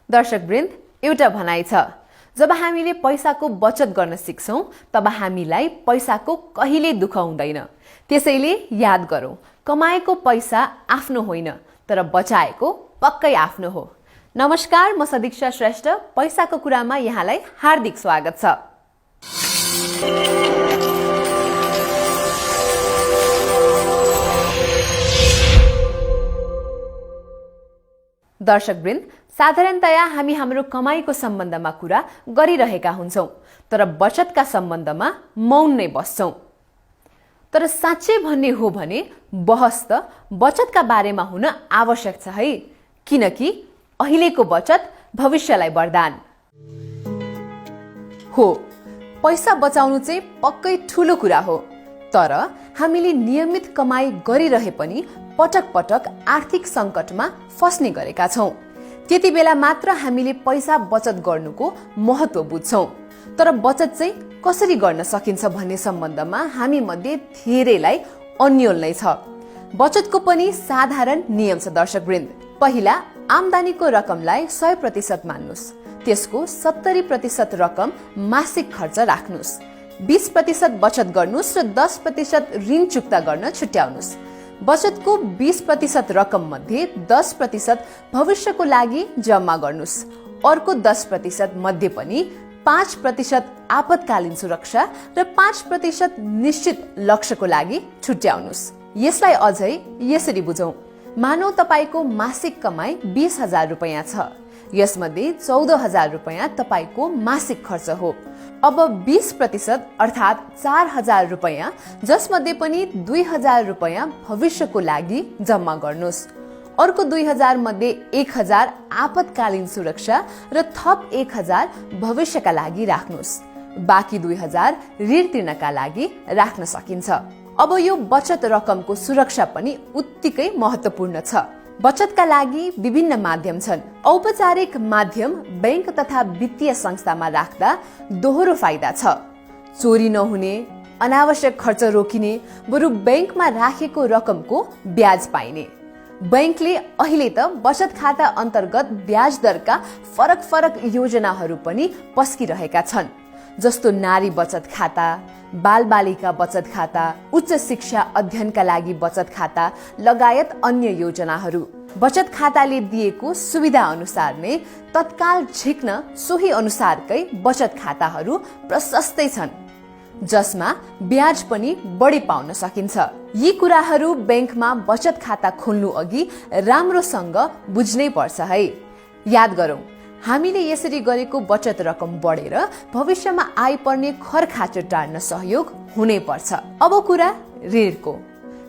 दर्शकवृन्द, एउटा भनाइ छ, जब हामीले पैसाको बचत गर्न सिक्छौं तब हामीलाई पैसाको कहिले दुःख हुँदैन। त्यसैले याद गरौं, कमाएको पैसा आफ्नो होइन तर बचाएको पक्कै आफ्नो हो। नमस्कार, म सदिक्षा श्रेष्ठ। पैसाको कुरामा यहाँलाई हार्दिक स्वागत छ। दर्शकवृन्द, साधारणतया हामी हाम्रो कमाईको सम्बन्धमा कुरा गरिरहेका हुन्छौं, तर बचतका सम्बन्धमा मौन नै बस्छौं। तर साँच्चै भन्ने हो भने बहस त बचतका बारेमा हुन आवश्यक छ है, किनकि अहिलेको बचत भविष्यलाई वरदान हो। पैसा बचाउनु चाहिँ पक्कै ठूलो कुरा हो, तर हामीले नियमित कमाई गरिरहे पनि पटक पटक आर्थिक संकटमा फस्ने गरेका छौं। त्यति बेला मात्र हामीले पैसा बचत गर्नुको महत्व बुझ्छौं। तर बचत चाहिँ कसरी गर्न सकिन्छ भन्ने सम्बन्धमा हामी मध्ये धेरैलाई अन्योल नै छ। बचतको पनि साधारण नियम छ दर्शकवृन्द। पहिला आम्दानीको रकमलाई 100% मान्नुस्, त्यसको 70% रकम मासिक खर्च राख्नुस्, 20% बचत गर्नुस् र 10% ऋण चुक्ता गर्न छुट्याउनुस्। बचतको 20% रकम मध्ये 10% भविष्यको लागि जम्मा गर्नुस्। अर्को 10% मध्ये पनि 5% आपतकालीन सुरक्षा र 5% निश्चित लक्ष्यको लागि छुट्याउनुस्। यसलाई अझै यसरी बुझौं, मानौ तपाईको मासिक कमाई 20,000 रुपैयाँ छ, यसमध्ये 14,000 रुपैयाँ तपाईको मासिक खर्च हो। अब 20% अर्थात् 4,000 रुपैयाँ, जसमध्ये पनि 2,000 रुपैयाँ भविष्यको लागि जम्मा गर्नुस्। अर्को 2,000 मध्ये 1,000 आपतकालीन सुरक्षा र थप 1,000 भविष्यका लागि राख्नुस्। बाँकी 2,000 ऋण तिर्नका लागि राख्न सकिन्छ। अब यो बचत रकमको सुरक्षा पनि उत्तिकै महत्त्वपूर्ण छ। बचतका लागि विभिन्न माध्यम छन्। औपचारिक माध्यम बैंक तथा वित्तीय संस्थामा राख्दा दोहोरो फाइदा छ। चोरी नहुने, अनावश्यक खर्च रोकिने, बरु बैंकमा राखेको रकमको ब्याज पाइने। बैंकले अहिले त बचत खाता अन्तर्गत ब्याज दरका फरक योजनाहरू पनि पस्किरहेका छन्, जस्तो नारी बचत खाता, बालबालिका बचत खाता, उच्च शिक्षा अध्ययनका लागि बचत खाता लगायत अन्य योजनाहरू। बचत खाताले दिएको सुविधा अनुसार नै तत्काल झिक्न सोही अनुसारकै बचत खाताहरू प्रशस्तै छन्, जसमा ब्याज पनि बढी पाउन सकिन्छ। यी कुराहरू बैंकमा बचत खाता खोल्नु अघि राम्रोसँग बुझ्नै पर्छ है। याद गरौं, हामीले यसरी गरेको बचत रकम बढेर भविष्यमा आइपर्ने खर्च टार्न सहयोग हुनै पर्छ। अब कुरा ऋणको।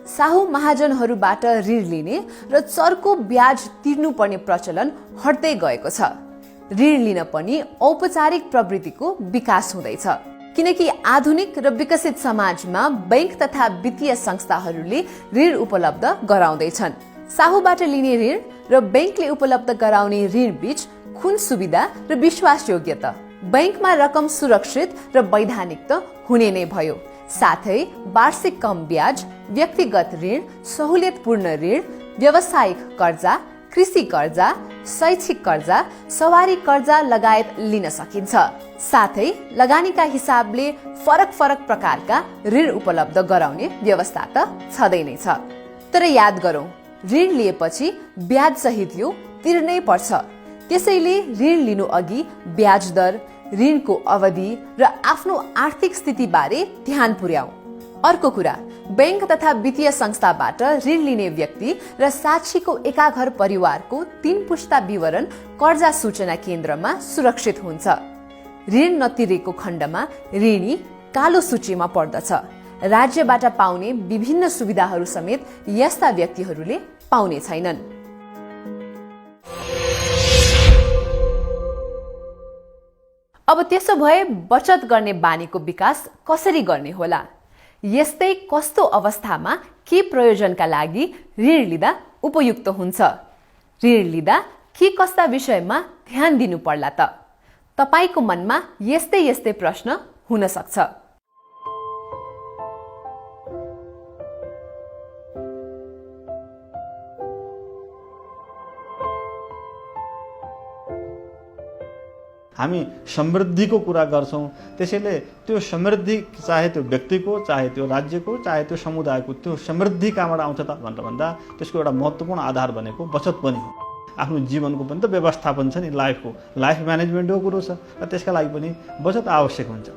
साहु महाजनहरूबाट ऋण लिने र चर्को ब्याज तिर्नुपर्ने प्रचलन हट्दै गएको छ। ऋण लिन पनि औपचारिक प्रवृत्तिको विकास हुँदैछ, किनकि आधुनिक र विकसित समाजमा बैंक तथा वित्तीय संस्थाहरूले ऋण उपलब्ध गराउँदैछन्। साहुबाट लिने ऋण र बैंकले उपलब्ध गराउने ऋण बीच कुन सुविधा र विश्वास योग्यता। बैंकमा रकम सुरक्षित र वैधानिक त हुने नै भयो, साथै वार्षिक कम ब्याज, व्यक्तिगत ऋण, सहुलियतपूर्ण ऋण, व्यावसायिक कर्जा, कृषि कर्जा, शैक्षिक कर्जा, सवारी कर्जा लगायत लिन सकिन्छ। साथै लगानीका हिसाबले फरक प्रकारका ऋण उपलब्ध गराउने व्यवस्था त छँदै नै छ। तर याद गरौं, ऋण लिएपछि ब्याज सहित यो तिर्नै पर्छ। त्यसैले ऋण लिनु अघि ब्याज दर, ऋणको अवधि र आफ्नो आर्थिक स्थितिबारे ध्यान पुर्याऊ। अर्को कुरा, बैंक तथा वित्तीय संस्थाबाट ऋण लिने व्यक्ति र साक्षीको एकाघर परिवारको 3 पुस्ता विवरण कर्जा सूचना केन्द्रमा सुरक्षित हुन्छ। ऋण नतिरेको खण्डमा ऋणी कालो सूचीमा पर्दछ। राज्यबाट पाउने विभिन्न सुविधाहरू समेत यस्ता व्यक्तिहरूले पाउने छैनन्। अब त्यसो भए बचत गर्ने बानीको विकास कसरी गर्ने होला? यस्तै कस्तो अवस्थामा के प्रयोजनका लागि ऋण लिँदा उपयुक्त हुन्छ? ऋण लिँदा के कस्ता विषयमा ध्यान दिनु पर्ला त? तपाईको मनमा यस्तै प्रश्न हुन सक्छ। हामी समृद्धिको कुरा गर्छौँ। त्यसैले त्यो समृद्धि चाहे त्यो व्यक्तिको, चाहे त्यो राज्यको, चाहे त्यो समुदायको, त्यो समृद्धि कहाँबाट आउँछ त भनेर भन्दा त्यसको एउटा महत्त्वपूर्ण आधार भनेको बचत पनि हो। आफ्नो जीवनको पनि त व्यवस्थापन छ नि, लाइफ म्यानेजमेन्टको कुरो छ र त्यसका लागि पनि बचत आवश्यक हुन्छ।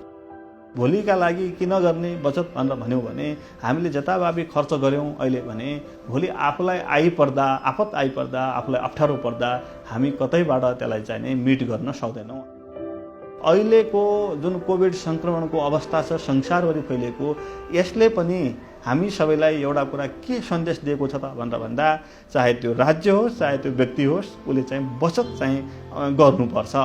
भोलिका लागि किन गर्ने बचत भनेर भन्यौँ भने हामीले जताभावी खर्च गऱ्यौँ अहिले भने भोलि आफूलाई आपत आइपर्दा आफूलाई अप्ठ्यारो पर्दा हामी कतैबाट त्यसलाई चाहिँ नि मिट गर्न सक्दैनौँ। अहिलेको जुन कोभिड सङ्क्रमणको अवस्था छ संसारभरि फैलिएको, यसले पनि हामी सबैलाई एउटा कुरा के सन्देश दिएको छ त भनेर भन्दा चाहे त्यो राज्य होस् चाहे त्यो व्यक्ति होस्, उसले चाहिँ बचत चाहिँ गर्नुपर्छ।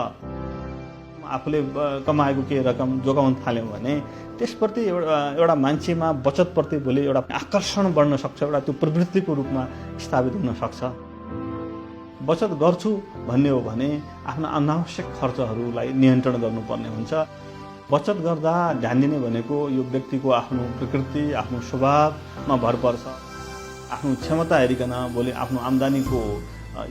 आफूले कमाएको केही रकम जोगाउन थाल्यौँ भने त्यसप्रति एउटा मान्छेमा बचतप्रति भोलि एउटा आकर्षण बढ्न सक्छ, एउटा त्यो प्रवृत्तिको रूपमा स्थापित हुन सक्छ। बचत गर्छु भन्ने हो भने आफ्ना अनावश्यक खर्चहरूलाई नियन्त्रण गर्नुपर्ने हुन्छ। बचत गर्दा ध्यान दिने भनेको यो व्यक्तिको आफ्नो प्रकृति, आफ्नो स्वभावमा भर पर्छ। आफ्नो क्षमता हेरिकन भोलि आफ्नो आम्दानीको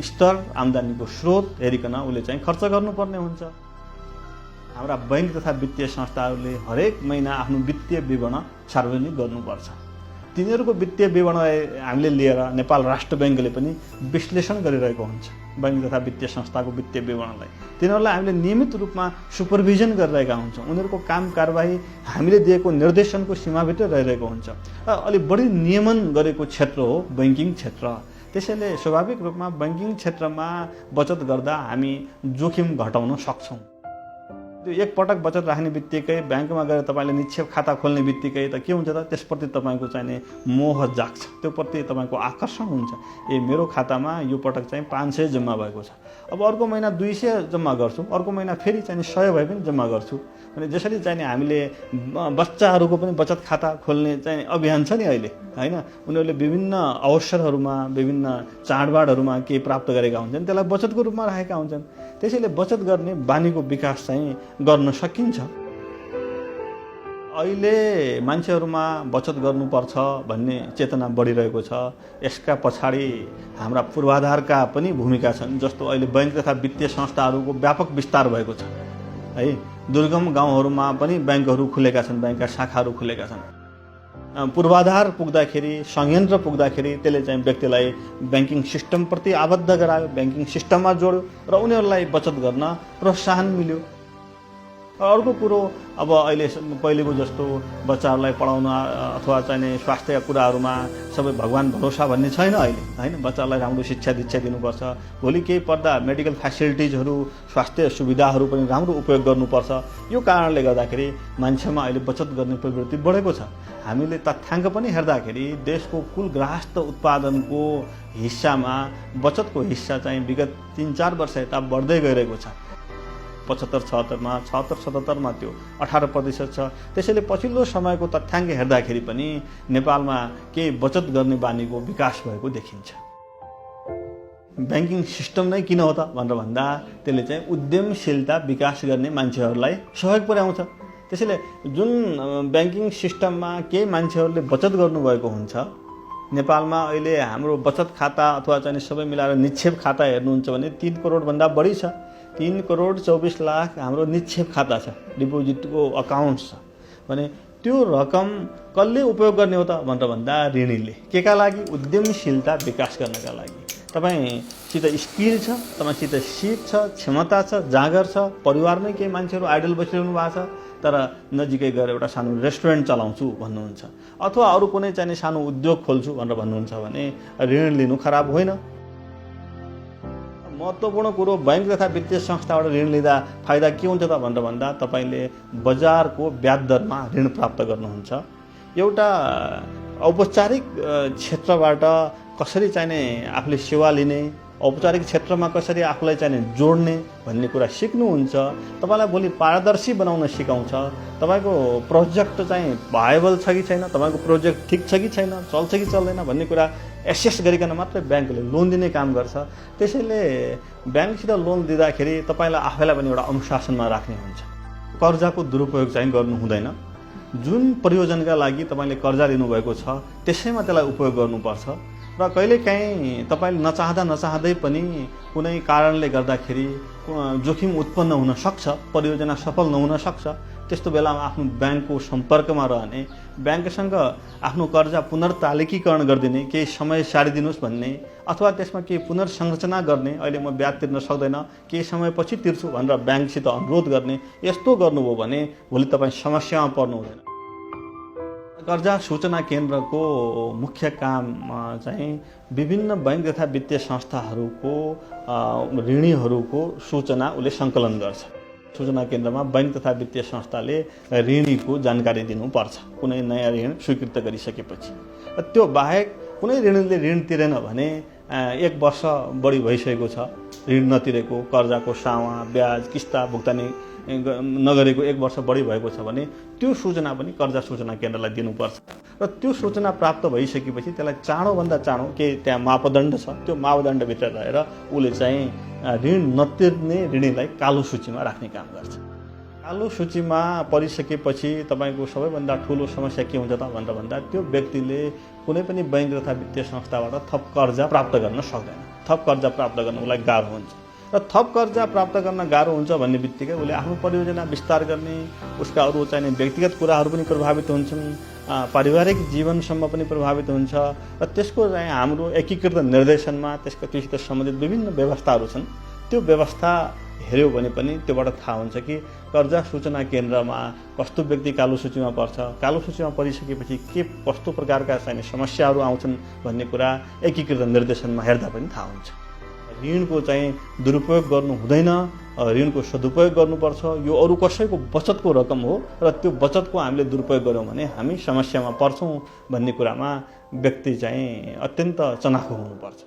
स्तर, आम्दानीको स्रोत हेरिकन उसले चाहिँ खर्च गर्नुपर्ने हुन्छ। हाम्रा बैंक तथा वित्तीय संस्थाहरूले हरेक महिना आफ्नो वित्तीय विवरण सार्वजनिक गर्नुपर्छ। तिनीहरूको वित्तीय विवरणलाई हामीले लिएर नेपाल राष्ट्र बैंकले पनि विश्लेषण गरिरहेको हुन्छ। बैंक तथा वित्तीय संस्थाको वित्तीय विवरणलाई तिनीहरूलाई हामीले नियमित रूपमा सुपरभिजन गरिरहेका हुन्छौँ। उनीहरूको काम कारबाही हामीले दिएको निर्देशनको सीमाभित्र रहिरहेको हुन्छ र अलि बढी नियमन गरेको क्षेत्र हो बैंकिङ क्षेत्र। त्यसैले स्वाभाविक रूपमा बैंकिङ क्षेत्रमा बचत गर्दा हामी जोखिम घटाउन सक्छौँ। त्यो एकपटक बचत राख्ने बित्तिकै ब्याङ्कमा गएर तपाईँले निक्षेप खाता खोल्ने बित्तिकै त के हुन्छ त त्यसप्रति तपाईँको चाहिने मोह जाग्छ, त्यो प्रति तपाईँको आकर्षण हुन्छ। मेरो खातामा यो पटक चाहिँ 500 जम्मा भएको छ, अब अर्को महिना 200 जम्मा गर्छु, अर्को महिना फेरि चाहिँ 100 भए पनि जम्मा गर्छु। अनि जसरी चाहिँ हामीले बच्चाहरूको पनि बचत खाता खोल्ने चाहिँ अभियान छ नि अहिले, होइन, उनीहरूले विभिन्न अवसरहरूमा विभिन्न चाडबाडहरूमा केही प्राप्त गरेका हुन्छन्, त्यसलाई बचतको रूपमा राखेका हुन्छन्। त्यसैले बचत गर्ने बानीको विकास चाहिँ गर्न सकिन्छ। अहिले मान्छेहरूमा बचत गर्नुपर्छ भन्ने चेतना बढिरहेको छ। यसका पछाडि हाम्रा पूर्वाधारका पनि भूमिका छन्। जस्तो अहिले बैंक तथा वित्तीय संस्थाहरूको व्यापक विस्तार भएको छ है। दुर्गम गाउँहरूमा पनि ब्याङ्कहरू खुलेका छन्, ब्याङ्कका शाखाहरू खुलेका छन्। पूर्वाधार पुग्दाखेरि, संयन्त्र पुग्दाखेरि त्यसले चाहिँ व्यक्तिलाई ब्याङ्किङ सिस्टमप्रति आबद्ध गरायो, ब्याङ्किङ सिस्टममा जोड्यो र उनीहरूलाई बचत गर्न प्रोत्साहन मिल्यो। अर्को कुरो, अब अहिले पहिलेको जस्तो बच्चाहरूलाई पढाउन अथवा चाहिँ स्वास्थ्यका कुराहरूमा सबै भगवान भरोसा भन्ने छैन अहिले, होइन। बच्चालाई राम्रो शिक्षा दीक्षा दिनुपर्छ। भोलि केही पर्दा मेडिकल फेसिलिटिजहरू, स्वास्थ्य सुविधाहरू पनि राम्रो उपयोग गर्नुपर्छ। यो कारणले गर्दाखेरि मान्छेमा अहिले बचत गर्ने प्रवृत्ति बढेको छ। हामीले तथ्याङ्क पनि हेर्दाखेरि देशको कुल गृहस्थ उत्पादनको हिस्सामा बचतको हिस्सा चाहिँ विगत 3-4 वर्ष यता बढ्दै गइरहेको छ। 75-76मा 76-77मा त्यो 18% छ। त्यसैले पछिल्लो समयको तथ्याङ्क हेर्दाखेरि पनि नेपालमा केही बचत गर्ने बानीको विकास भएको देखिन्छ। ब्याङ्किङ सिस्टम नै किन हो त भनेर भन्दा त्यसले चाहिँ उद्यमशीलता विकास गर्ने मान्छेहरूलाई सहयोग पुर्याउँछ। त्यसैले जुन ब्याङ्किङ सिस्टममा केही मान्छेहरूले बचत गर्नुभएको हुन्छ, नेपालमा अहिले हाम्रो बचत खाता अथवा चाहिँ सबै मिलाएर निक्षेप खाता हेर्नुहुन्छ भने 3 करोडभन्दा बढी छ। 3,24,00,000 हाम्रो निक्षेप खाता छ, डिपोजिटको अकाउन्ट छ भने त्यो रकम कसले उपयोग गर्ने हो त भनेर भन्दा ऋणीले। केका लागि? उद्यमशीलता विकास गर्नका लागि। तपाईँसित स्किल छ, तपाईँसित सिप छ, क्षमता छ, जाँगर छ, परिवारमै केही मान्छेहरू आइडल बसिरहनु भएको छ तर नजिकै गएर एउटा सानो रेस्टुरेन्ट चलाउँछु भन्नुहुन्छ अथवा अरू कुनै चाहिँ सानो उद्योग खोल्छु भनेर भन्नुहुन्छ भने ऋण लिनु खराब होइन। महत्त्वपूर्ण कुरो, बैंक तथा वित्तीय संस्थाबाट ऋण लिँदा फाइदा के हुन्छ त भनेर भन्दा तपाईँले बजारको ब्याज दरमा ऋण प्राप्त गर्नुहुन्छ। एउटा औपचारिक क्षेत्रबाट कसरी चाहिने आफूले सेवा लिने, औपचारिक क्षेत्रमा कसरी आफूलाई चाहिने जोड्ने भन्ने कुरा सिक्नुहुन्छ। तपाईँलाई भोलि पारदर्शी बनाउन सिकाउँछ। तपाईँको प्रोजेक्ट चाहिँ भाइबल छ कि छैन, तपाईँको प्रोजेक्ट ठिक छ कि छैन, चल्छ कि चल्दैन भन्ने कुरा एसेस गरिकन मात्रै ब्याङ्कले लोन दिने काम गर्छ। त्यसैले ब्याङ्कसित लोन दिँदाखेरि तपाईँलाई आफैलाई पनि एउटा अनुशासनमा राख्ने हुन्छ। कर्जाको दुरुपयोग चाहिँ गर्नु हुँदैन। जुन प्रयोजनका लागि तपाईँले कर्जा लिनुभएको छ त्यसैमा त्यसलाई उपयोग गर्नुपर्छ। र कहिलेकाहीँ तपाईँले नचाहँदै पनि कुनै कारणले गर्दाखेरि जोखिम उत्पन्न हुन सक्छ, परियोजना सफल नहुन सक्छ। त्यस्तो बेलामा आफ्नो ब्याङ्कको सम्पर्कमा रहने, ब्याङ्कसँग आफ्नो कर्जा पुनर्तालिकीकरण गरिदिने, केही समय सारिदिनुहोस् भन्ने, अथवा त्यसमा केही पुनर्संरचना गर्ने, अहिले म ब्याज तिर्न सक्दैन, केही समयपछि तिर्छु भनेर ब्याङ्कसित अनुरोध गर्ने, यस्तो गर्नुभयो भने भोलि तपाईँ समस्यामा पर्नु हुँदैन। कर्जा सूचना केन्द्रको मुख्य काम चाहिँ विभिन्न बैङ्क तथा वित्तीय संस्थाहरूको ऋणीहरूको सूचना उसले सङ्कलन गर्छ। सूचना केन्द्रमा बैङ्क तथा वित्तीय संस्थाले ऋणीको जानकारी दिनुपर्छ कुनै नयाँ ऋण स्वीकृत गरिसकेपछि। त्यो बाहेक कुनै ऋणीले ऋण तिरेन भने 1 वर्ष बढी भइसकेको छ ऋण नतिरेको, कर्जाको सावा, ब्याज, किस्ता भुक्तानी नगरेको 1 वर्ष बढी भएको छ भने त्यो सूचना पनि कर्जा सूचना केन्द्रलाई दिनुपर्छ। र त्यो सूचना प्राप्त भइसकेपछि त्यसलाई चाँडोभन्दा चाँडो के त्यहाँ मापदण्ड छ, त्यो मापदण्डभित्र रहेर उसले चाहिँ ऋण नतिर्ने ऋणीलाई कालो सूचीमा राख्ने काम गर्छ। कालो सूचीमा परिसकेपछि तपाईँको सबैभन्दा ठुलो समस्या के हुन्छ त भनेर भन्दा त्यो व्यक्तिले कुनै पनि बैङ्क तथा वित्तीय संस्थाबाट थप कर्जा प्राप्त गर्न सक्दैन। थप कर्जा प्राप्त गर्न उसलाई गाह्रो हुन्छ र थप कर्जा प्राप्त गर्न गाह्रो हुन्छ भन्ने बित्तिकै उसले आफ्नो परियोजना विस्तार गर्ने, उसका अरू चाहिने व्यक्तिगत कुराहरू पनि प्रभावित हुन्छन्, पारिवारिक जीवनसम्म पनि प्रभावित हुन्छ। र त्यसको चाहिँ हाम्रो एकीकृत निर्देशनमा त्योसित सम्बन्धित विभिन्न व्यवस्थाहरू छन्। त्यो व्यवस्था हेऱ्यो भने पनि त्योबाट थाहा हुन्छ कि कर्जा सूचना केन्द्रमा कस्तो व्यक्ति कालो सूचीमा पर्छ, कालो सूचीमा परिसकेपछि के कस्तो प्रकारका चाहिने समस्याहरू आउँछन् भन्ने कुरा एकीकृत निर्देशनमा हेर्दा पनि थाहा हुन्छ। ऋणको चाहिँ दुरुपयोग गर्नु हुँदैन, ऋणको सदुपयोग गर्नुपर्छ। यो अरू कसैको बचतको रकम हो र त्यो बचतको हामीले दुरुपयोग गऱ्यौँ भने हामी समस्यामा पर्छौँ भन्ने कुरामा व्यक्ति चाहिँ अत्यन्त चनाखो हुनुपर्छ।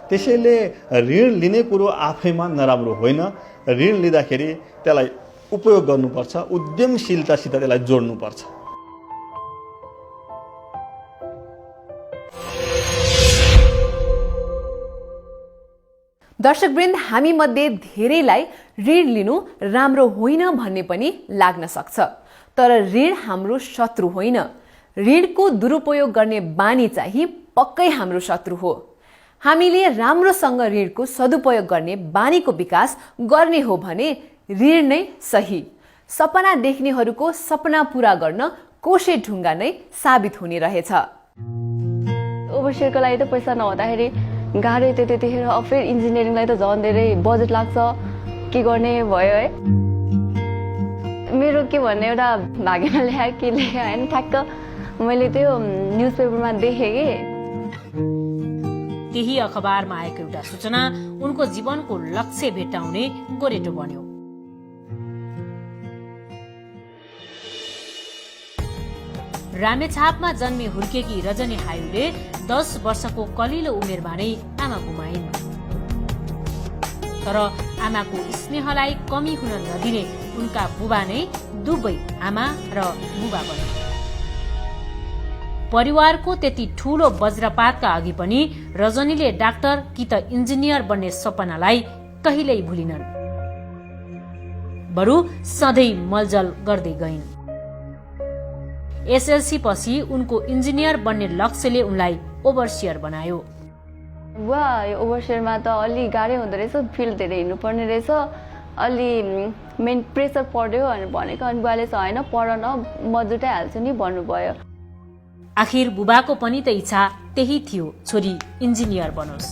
त्यसैले ऋण लिने कुरो आफैमा नराम्रो होइन, ऋण लिँदाखेरि त्यसलाई उपयोग गर्नुपर्छ, उद्यमशीलतासित त्यसलाई जोड्नुपर्छ। दर्शकवृन्द, हामी मध्ये धेरैलाई ऋण लिनु राम्रो होइन भन्ने पनि लाग्न सक्छ। तर ऋण हाम्रो शत्रु होइन। ऋणको दुरुपयोग गर्ने बानी चाहिँ पक्कै हाम्रो शत्रु हो। हामीले राम्रोसँग ऋणको सदुपयोग गर्ने बानीको विकास गर्ने हो भने ऋण नै सही। सपना देख्नेहरूको सपना पूरा गर्न कोसे ढुङ्गा नै साबित हुने रहेछ। ओभरसियरको लागि त पैसा नहुँदाखेरि गाह्रो थियो त्यतिखेर। फेरि इन्जिनियरिङलाई त झन् धेरै बजेट लाग्छ, के गर्ने भयो है। मेरो के भन्ने एउटा भाग्यमा ल्याए के ल्याए होइन, ठ्याक्क मैले त्यो न्युज पेपरमा देखेँ कि त्यही अखबारमा आएको एउटा सूचना उनको जीवनको लक्ष्य भेट्टाउने गोरेटो बन्यो। रामेछापमा जन्मे हुर्केकी रजनी हायुले 10 वर्षको कलिलो उमेरमा नै आमा गुमाइन्। तर आमाको स्नेहलाई कमी हुन नदिने उनका बुबा नै दुवै आमा र बुबा बने। परिवारको त्यति ठूलो वज्रपातका अघि पनि रजनीले डाक्टर कि त इन्जिनियर बन्ने सपनालाई कहिल्यै भुलिनन्। बरु सधैँ मलजल गर्दै गइन्। एसएलसी पछि उनको इन्जिनियर बन्ने लक्ष्यले उनलाई ओभरसियर बनायो। बुवा यो ओभरसियरमा त अलि गाह्रै हुँदो रहेछ, फिल्ड धेरै हिँड्नुपर्ने रहेछ, अलि मेन प्रेसर पर्यो भनेर भनेको। अनि बुवाले चाहिँ होइन पढ न, म जुटाइहाल्छु नि भन्नुभयो। आखिर बुबाको पनि त इच्छा त्यही थियो, छोरी इन्जिनियर बनोस्।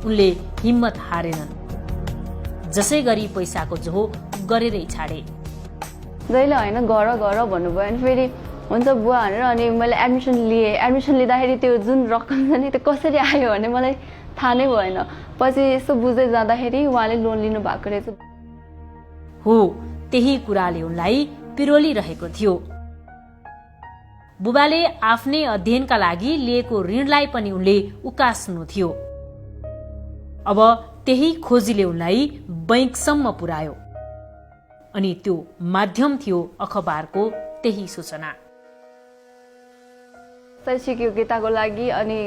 उनले हिम्मत हारेनन्। जसै गरी पैसाको जोहो गरेरै छाडे। जहिले होइन गर गर भन्नुभयो। अनि फेरि हुन्छ बुवा भनेर अनि मैले एडमिसन लिएँ। एडमिसन लिँदाखेरि त्यो जुन रकम छ नि त्यो कसरी आयो भने मलाई थाहा नै भएन। पछि यसो बुझ्दै जाँदाखेरि उहाँले लोन लिनु भएको रहेछ। हो, त्यही कुराले उनलाई पिरोलिरहेको थियो। बुबाले आफ्नै अध्ययनका लागि लिएको ऋणलाई पनि उनले उकास्नु थियो। अब त्यही खोजीले उनलाई बैंकसम्म पुर्यायो। अनि त्यो माध्यम थियो अखबारको त्यही सूचना। शैक्षिक योग्यताको लागि अनि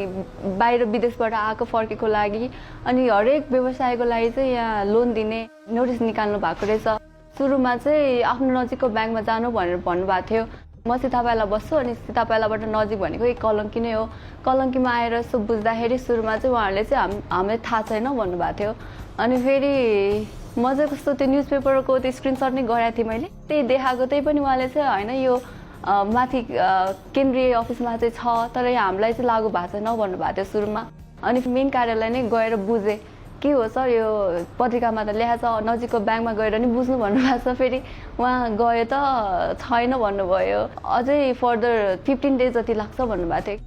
बाहिर विदेशबाट आएको फर्केको लागि अनि हरेक व्यवसायको लागि चाहिँ यहाँ लोन दिने नोटिस निकाल्नु भएको रहेछ। सुरुमा चाहिँ आफ्नो नजिकको ब्याङ्कमा जानु भनेर भन्नुभएको थियो। म सीतापाला बस्छु अनि सीतापालाबाट नजिक भनेको एक कलङ्की नै हो। कलङ्कीमा आएर यसो बुझ्दाखेरि सुरुमा चाहिँ उहाँहरूले चाहिँ हामीलाई थाहा छैन भन्नुभएको थियो। अनि फेरि म चाहिँ कस्तो त्यो न्युज पेपरको त्यो स्क्रिनसट नै गराएको थिएँ मैले, त्यही देखाएको त्यही पनि उहाँले चाहिँ होइन यो माथि केन्द्रीय अफिसमा चाहिँ छ तर यहाँ हामीलाई चाहिँ लागु भएको छैन भन्नुभएको थियो सुरुमा। अनि मेन कार्यालय नै गएर बुझेँ के हो सर यो पत्रिकामा त लेखाएको छ, नजिकको ब्याङ्कमा गएर नि बुझ्नु भन्नुभएको छ। फेरि उहाँ गयो त छैन भन्नुभयो, अझै फर्दर 15 डेज जति लाग्छ भन्नुभएको थियो।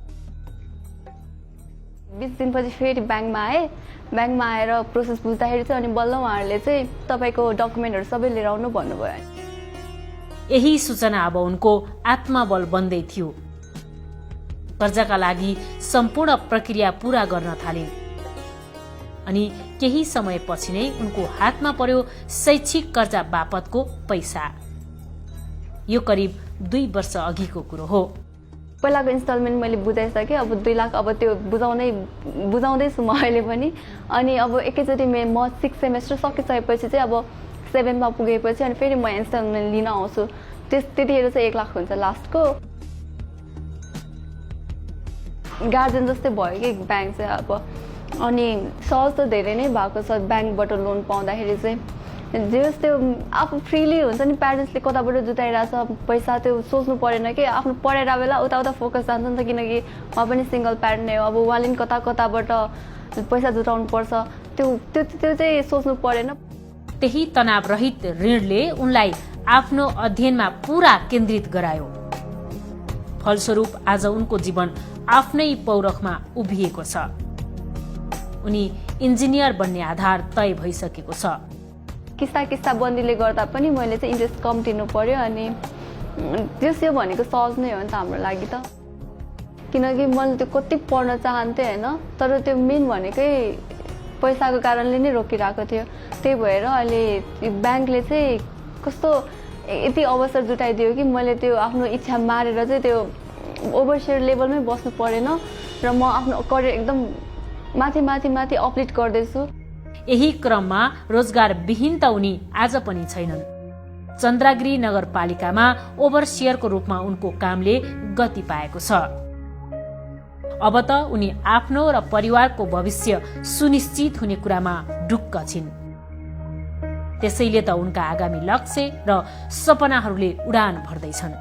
20 दिनपछि फेरि ब्याङ्कमा आएँ, ब्याङ्कमा आएर प्रोसेस बुझ्दाखेरि चाहिँ अनि बल्ल उहाँहरूले चाहिँ तपाईँको डकुमेन्टहरू सबै लिएर आउनु भन्नुभयो। यही सूचना अब उनको आत्मबल बन्दै थियो। कर्जाका लागि सम्पूर्ण प्रक्रिया पूरा गर्न थालिन् अनि केही समयपछि नै उनको हातमा पर्यो शैक्षिक कर्जा बापतको पैसा। यो करिब 2 वर्ष अघिको कुरो हो। पहिलाको इन्स्टलमेन्ट मैले बुझाइसकेँ, अब 2 लाख अब त्यो बुझाउँदैछु म अहिले पनि। अनि अब एकैचोटि म 6 सेमेस्टर सकिसकेपछि चाहिँ अब 7मा पुगेपछि अनि फेरि म इन्स्टलमेन्ट लिन आउँछु। त्यतिखेर चाहिँ 1 लाख हुन्छ लास्टको। गार्जेन जस्तै भयो कि ब्याङ्क चाहिँ अब। अनि सहज त धेरै नै भएको छ ब्याङ्कबाट लोन पाउँदाखेरि चाहिँ। जे होस् त्यो आफू फ्रिली हुन्छ नि, प्यारेन्ट्सले कताबाट जुटाइरहेछ पैसा त्यो सोच्नु परेन कि आफ्नो पढाइ बेला उता फोकस जान्छ नि त, किनकि उहाँ पनि सिङ्गल प्यारेन्ट नै हो। अब उहाँले पनि कताबाट पैसा जुटाउनु पर्छ त्यो चाहिँ सोच्नु परेन। त्यही तनावरहित ऋणले उनलाई आफ्नो अध्ययनमा पूरा केन्द्रित गरायो। फलस्वरूप आज उनको जीवन आफ्नै पौरखमा उभिएको छ। उनी इन्जिनियर बन्ने आधार तय भइसकेको छ। किस्ता बन्दीले गर्दा पनि मैले चाहिँ इन्ट्रेस्ट कम तिर्नु पर्यो। अनि त्यो भनेको सहज नै हो नि त हाम्रो लागि त, किनकि मैले त्यो कति पढ्न चाहन्थेँ होइन, तर त्यो मेन भनेकै पैसाको कारणले नै रोकिरहेको थियो। त्यही भएर अहिले ब्याङ्कले चाहिँ कस्तो यति अवसर जुटाइदियो कि मैले त्यो आफ्नो इच्छा मारेर चाहिँ त्यो ओभरसेयर लेभलमै बस्नु परेन र म आफ्नो करियर एकदम माथि अपलिट गर्दैछु। यही क्रममा रोजगारविहीन त उनी आज पनि छैनन्। चन्द्रागिरी नगरपालिकामा ओभरसियरको रूपमा उनको कामले गति पाएको छ। अब त उनी आफ्नो र परिवारको भविष्य सुनिश्चित हुने कुरामा ढुक्क छिन्। त्यसैले त उनका आगामी लक्ष्य र सपनाहरूले उडान भर्दैछन्।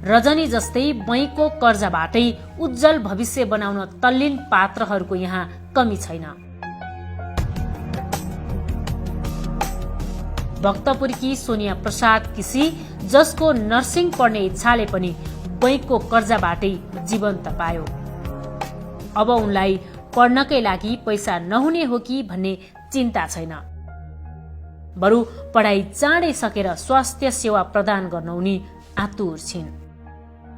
रजनी जस्तै बैंकको कर्जाबाटै उज्जवल भविष्य बनाउन तल्लीन पात्रहरूको यहाँ कमी छैन। भक्तपुरकी सोनिया प्रसाद किसी, जसको नर्सिङ पढ्ने इच्छाले पनि बैंकको कर्जाबाटै जीवन तपायो। अब उनलाई पढ्नकै लागि पैसा नहुने हो कि भन्ने चिन्ता छैन। बरु पढाइ चाँडै सकेर स्वास्थ्य सेवा प्रदान गर्न उनी आतुर छिन्।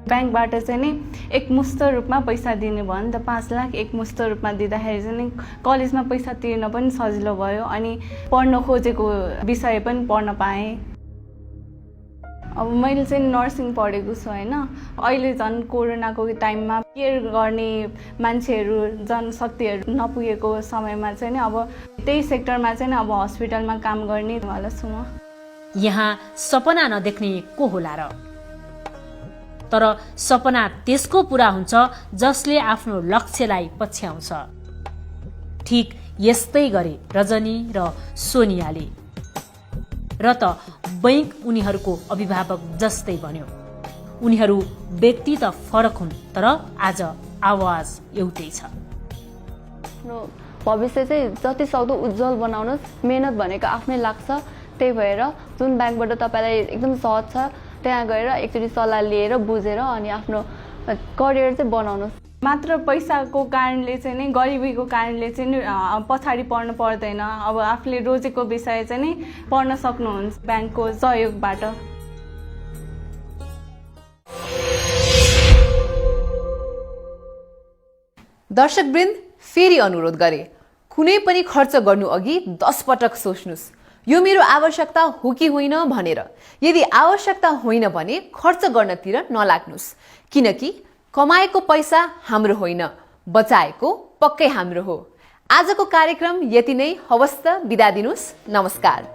ब्याङ्कबाट चाहिँ नि एकमुष्ट रूपमा पैसा दिने भयो नि त, 5 लाख एकमुष्ट रूपमा दिँदाखेरि चाहिँ कलेजमा पैसा तिर्न पनि सजिलो भयो। अनि पढ्न खोजेको विषय पनि पढ्न पाएँ। अब मैले चाहिँ नर्सिङ पढेको छु होइन। अहिले झन् कोरोनाको टाइममा केयर गर्ने मान्छेहरू जनशक्तिहरू नपुगेको समयमा चाहिँ नि अब त्यही सेक्टरमा चाहिँ अब हस्पिटलमा काम गर्ने वाला छु म। यहाँ सपना नदेख्ने को होला र? तर सपना त्यसको पूरा हुन्छ जसले आफ्नो लक्ष्यलाई पछ्याउँछ। ठीक यस्तै गरे रजनी र सोनियाले। र त बैंक उनीहरूको अभिभावक जस्तै बन्यो। उनीहरू व्यक्ति त फरक हुन् तर आज आवाज एउटै छ। भविष्य चाहिँ जति सक्दो उज्जवल बनाउनुहोस्, मेहनत भनेको आफ्नै लाग्छ। त्यही भएर जुन ब्याङ्कबाट तपाईँलाई एकदम सहज छ त्यहाँ गएर एकचोटि सल्लाह लिएर बुझेर अनि आफ्नो करियर चाहिँ बनाउनुहोस्। मात्र पैसाको कारणले चाहिँ नि, गरिबीको कारणले चाहिँ नि पछाडि पर्नु पर्दैन। अब आफूले रोजेको विषय चाहिँ नि पढ्न सक्नुहुन्छ ब्याङ्कको सहयोगबाट। दर्शकवृन्द, फेरि अनुरोध गरे, कुनै पनि खर्च गर्नु अघि 10 पटक सोच्नुस्, यो मेरो आवश्यकता हो कि होइन भनेर। यदि आवश्यकता होइन भने खर्च गर्नतिर नलाग्नुस्, किनकि कमाएको पैसा हाम्रो होइन, बचाएको पक्कै हाम्रो हो। आजको कार्यक्रम यति नै। हवस् त, बिदा दिनुस्। नमस्कार।